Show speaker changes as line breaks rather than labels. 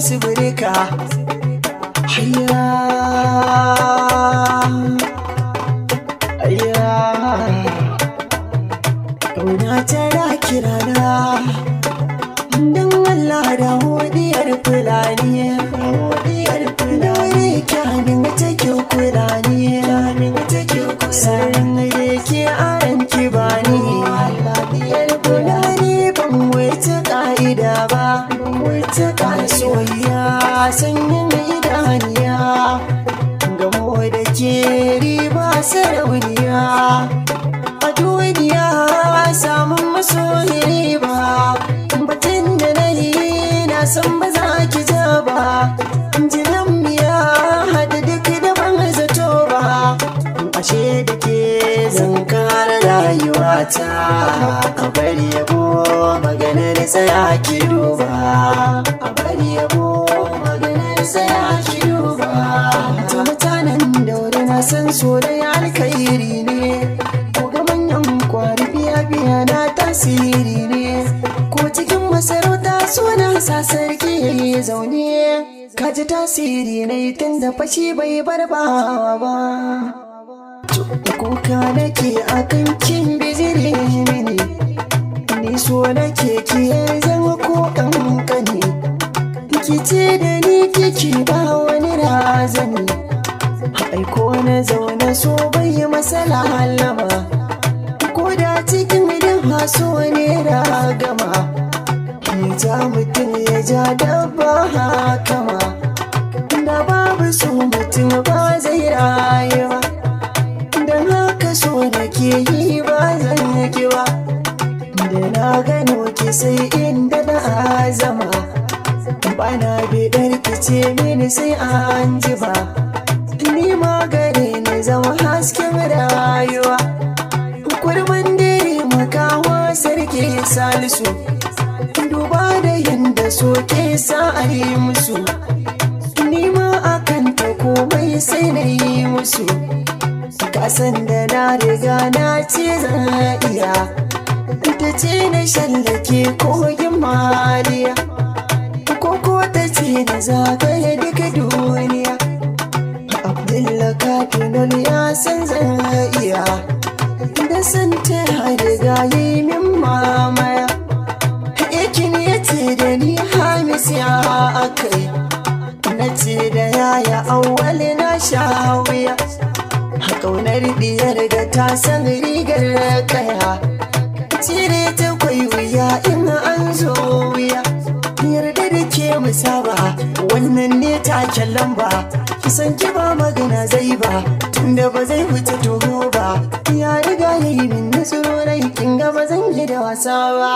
musu birka. Hayya hayya ƙauna tana kirana don Allah da hodiyar fulani. Dore kyamin take kulani, sarin da ke aran kibani. Fulani ban wuce ƙa'ida ba, soyayya sanyin idaniya, gamo da ke riba sarauniya. A duniya samun masoyi riba, batun da na yi na san ba za ki ja ba. Jinan miya hada duk da ban zato ba, ashe da ke zan kara rayuwata. A bari yabo maganar tsaya ki duba, a bari yabo maganar tsaya ki duba. Ta mutanen daure na san so da alkhairi ne, ko ga manyan kwari biya na tasiri ne. Ko cikin masarauta suna sa sarki zaune, kaji tasiri ne tun da fashi bai bar bawa ba. Kuka nake akan kin bijire mini, ni so nake ki zama ko kankani. Kice da ni kiki ba wani razani, aiko na zaune so bai masala halama. Ko da cikin da so ne ragama, ya ja mutum ya ja dabba hakama. Da babu so mutum ba zai rayu ba, don haka so da ke yi ba zan yake ba. Da na gano ki sai inda na azama, bana bidar ki ce mini sai an ji ba. Ni ma gare ni zama hasken rayuwa, kurman dare makawa sarki Salisu. Duba da yanda so ke sa a yi musu, ni ma akan ta komai sai na yi musu. Kasan da na riga na ce zan iya, ta ce na shallake kogin maliya, koko ta ce na zagaye duka duniya. Abdullahi Kafinol ya san zan iya, da san ta riga yi min mamaya. Yakin ya ce da ni Hamis ya akai, na ce da yaya Auwal na sha wuya. Ƙaunar diyar da ta san rigar kaya, cire ta kwai wuya in an zo wuya. Yarda da ke musaba wannan ne taken lamba, kisan ki ba magana zai ba, tunda ba zai wuce toho ba. Ya riga ya yi min nasarorai, kin ga ba zan yi da wasa ba.